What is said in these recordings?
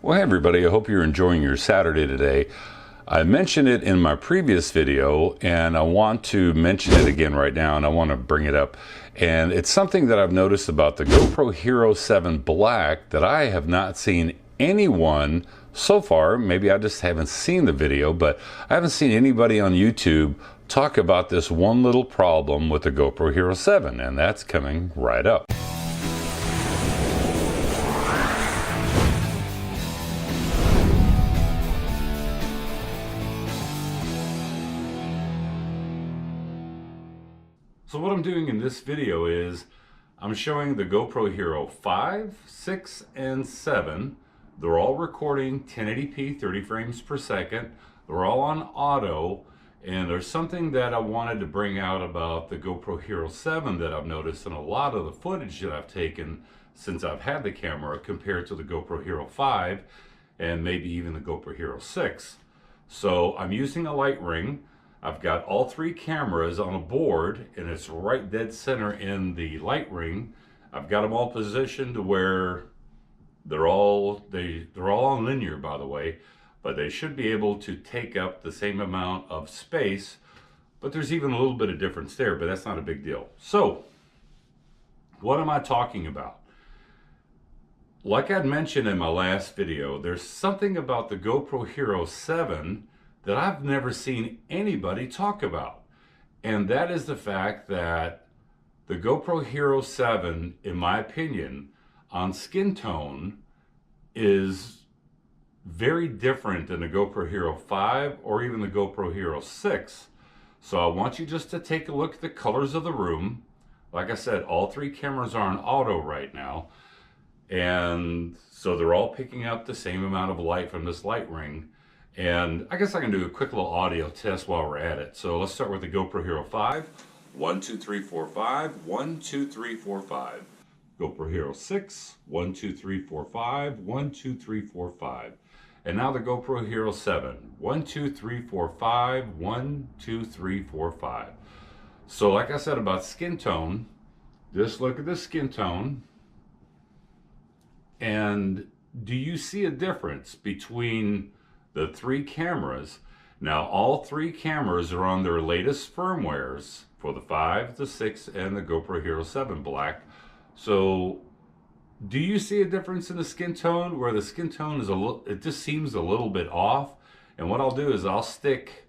Well, hey everybody, I hope you're enjoying your Saturday today. I mentioned it in my previous video and I want to mention it again right now, and I want to bring it up. And it's something that I've noticed about the GoPro Hero 7 Black that I have not seen anyone so far. Maybe I just haven't seen the video, but I haven't seen anybody on YouTube talk about this one little problem with the GoPro Hero 7, and that's coming right up. So what I'm doing in this video is I'm showing the GoPro Hero 5, 6, and 7. They're all recording 1080p 30 frames per second. They're all on auto, and there's something that I wanted to bring out about the GoPro Hero 7 that I've noticed in a lot of the footage that I've taken since I've had the camera compared to the GoPro Hero 5 and maybe even the GoPro Hero 6. So I'm using a light ring. I've got all three cameras on a board, and it's right dead center in the light ring. I've got them all positioned to where they're all on linear, by the way, but they should be able to take up the same amount of space. But there's even a little bit of difference there, but that's not a big deal. So what am I talking about? Like I'd mentioned in my last video, there's something about the GoPro Hero 7 that I've never seen anybody talk about. And that is the fact that the GoPro Hero 7, in my opinion, on skin tone is very different than the GoPro Hero 5 or even the GoPro Hero 6. So I want you just to take a look at the colors of the room. Like I said, all three cameras are on auto right now. And so they're all picking up the same amount of light from this light ring. And I guess I can do a quick little audio test while we're at it. So let's start with the GoPro Hero 5. 1, 2, 3, 4, 5. 1, 2, 3, 4, 5. GoPro Hero 6. 1, 2, 3, 4, 5. 1, 2, 3, 4, 5. And now the GoPro Hero 7. 1, 2, 3, 4, 5. 1, 2, 3, 4, 5. So like I said about skin tone, just look at the skin tone. And do you see a difference between the three cameras? Now all three cameras are on their latest firmwares for the 5, the 6, and the GoPro Hero 7 Black. So do you see a difference in the skin tone, where the skin tone is it just seems a little bit off? And what I'll do is I'll stick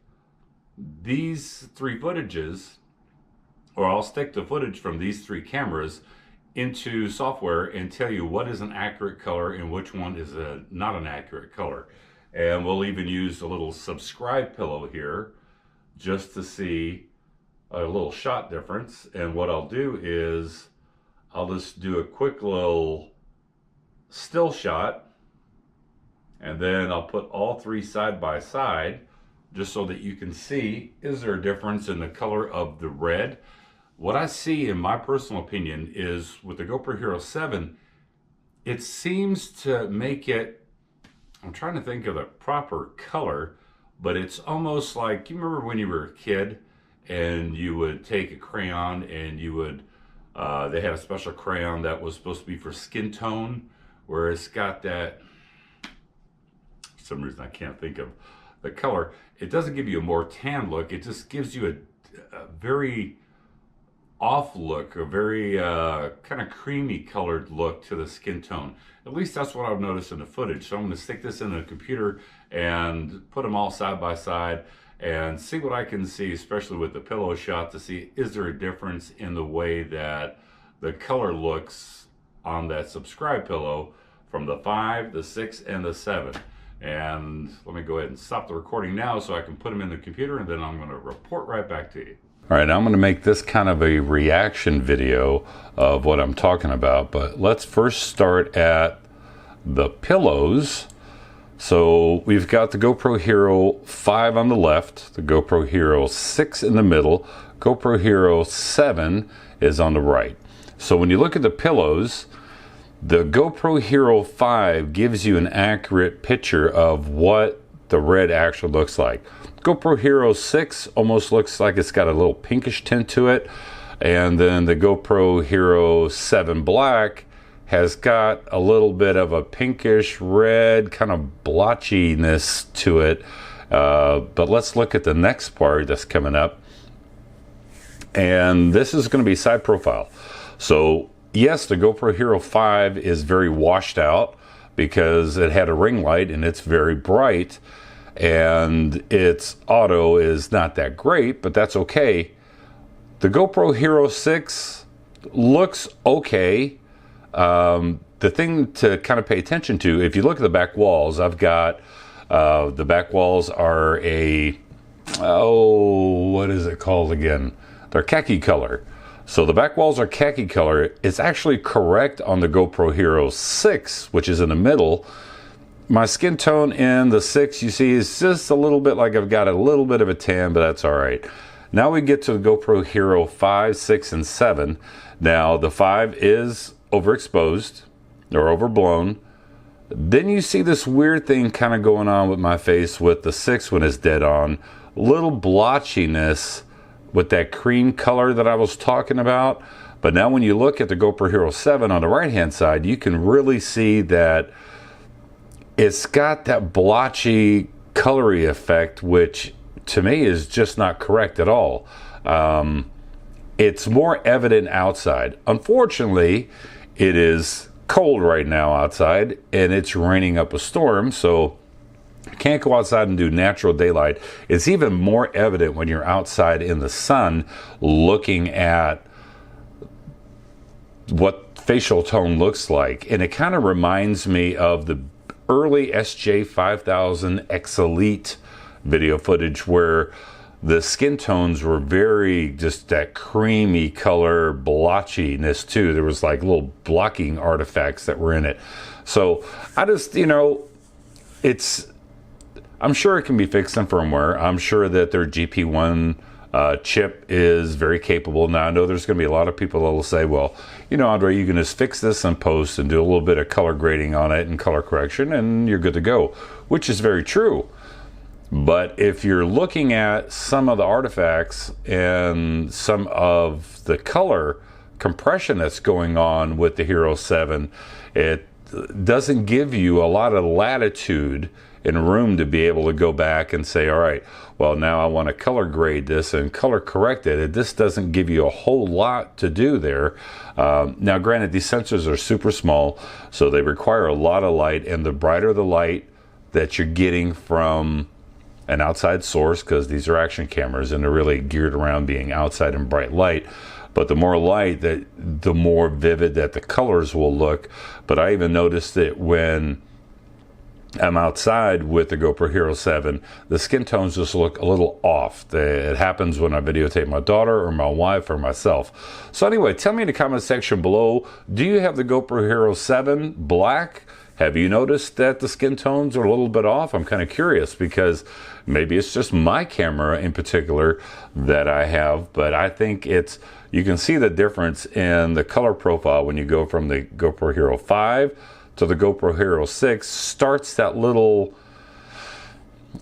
these three footages, or I'll stick the footage from these three cameras into software and tell you what is an accurate color and which one is not an accurate color. And we'll even use a little subscribe pillow here just to see a little shot difference. And what I'll do is I'll just do a quick little still shot, and then I'll put all three side by side just so that you can see, is there a difference in the color of the red? What I see, in my personal opinion, is with the GoPro Hero 7, it seems to make it, I'm trying to think of the proper color, but it's almost like, you remember when you were a kid and you would take a crayon and you would, they had a special crayon that was supposed to be for skin tone, where it's got that, for some reason I can't think of the color. It doesn't give you a more tan look, it just gives you a very off look, a very kind of creamy colored look to the skin tone. At least that's what I've noticed in the footage. So I'm going to stick this in the computer and put them all side by side and see what I can see, especially with the pillow shot, to see, is there a difference in the way that the color looks on that subscribe pillow from the 5, the 6, and the 7. And let me go ahead and stop the recording now so I can put them in the computer, and then I'm going to report right back to you. All right, I'm going to make this kind of a reaction video of what I'm talking about, but let's first start at the pillows. So we've got the GoPro Hero 5 on the left, the GoPro Hero 6 in the middle, GoPro Hero 7 is on the right. So when you look at the pillows, the GoPro Hero 5 gives you an accurate picture of what the red actually looks like. GoPro Hero 6 almost looks like it's got a little pinkish tint to it, and then the GoPro Hero 7 Black has got a little bit of a pinkish red kind of blotchiness to it. But let's look at the next part that's coming up. And this is going to be side profile. So yes, the GoPro Hero 5 is very washed out because it had a ring light and it's very bright, and its auto is not that great, but that's okay. The GoPro Hero 6 looks okay. The thing to kind of pay attention to, if you look at the back walls, I've got the back walls are what is it called again? They're khaki color. So the back walls are khaki color. It's actually correct on the GoPro Hero 6, which is in the middle. My skin tone in the 6, you see, is just a little bit like I've got a little bit of a tan, but that's all right. Now we get to the GoPro Hero 5, 6, and 7. Now the 5 is overexposed or overblown. Then you see this weird thing kind of going on with my face with the 6 when it's dead on. Little blotchiness with that cream color that I was talking about. But now when you look at the GoPro Hero 7 on the right hand side, you can really see that it's got that blotchy colory effect, which to me is just not correct at all. It's more evident outside. Unfortunately, it is cold right now outside and it's raining up a storm, so you can't go outside and do natural daylight. It's even more evident when you're outside in the sun looking at what facial tone looks like. And it kind of reminds me of the early SJ5000 X Elite video footage where the skin tones were very just that creamy color blotchiness too. There was like little blocking artifacts that were in it. So I just, I'm sure it can be fixed in firmware. I'm sure that their GP1 chip is very capable. Now I know there's going to be a lot of people that will say, well, Andre, you can just fix this in post and do a little bit of color grading on it and color correction and you're good to go, which is very true. But if you're looking at some of the artifacts and some of the color compression that's going on with the Hero 7, it doesn't give you a lot of latitude and room to be able to go back and say, all right, well, now I want to color grade this and color correct it. This doesn't give you a whole lot to do there. Now, granted, these sensors are super small, so they require a lot of light, and the brighter the light that you're getting from an outside source, because these are action cameras and they're really geared around being outside and bright light, but the more light, the more vivid that the colors will look. But I even noticed that when I'm outside with the GoPro Hero 7, the skin tones just look a little off. It happens when I videotape my daughter or my wife or myself. So anyway, tell me in the comment section below, do you have the GoPro Hero 7 black? Have you noticed that the skin tones are a little bit off? I'm kind of curious because maybe it's just my camera in particular that I have, but I think you can see the difference in the color profile when you go from the GoPro Hero 5 to the GoPro Hero 6. Starts that little,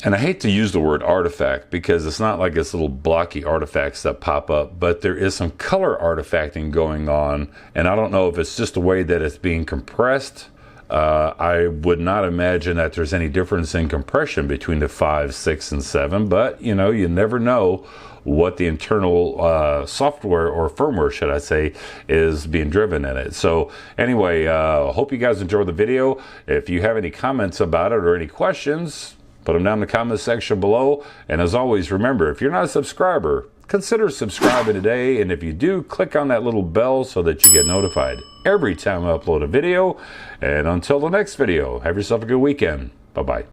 and I hate to use the word artifact because it's not like it's little blocky artifacts that pop up, but there is some color artifacting going on, and I don't know if it's just the way that it's being compressed. I would not imagine that there's any difference in compression between the 5, 6, and 7, but you never know what the internal software or firmware, should I say, is being driven in it. So anyway, hope you guys enjoyed the video. If you have any comments about it or any questions, put them down in the comment section below. And as always, remember, if you're not a subscriber, consider subscribing today, and if you do, click on that little bell so that you get notified every time I upload a video. And until the next video, have yourself a good weekend. Bye-bye.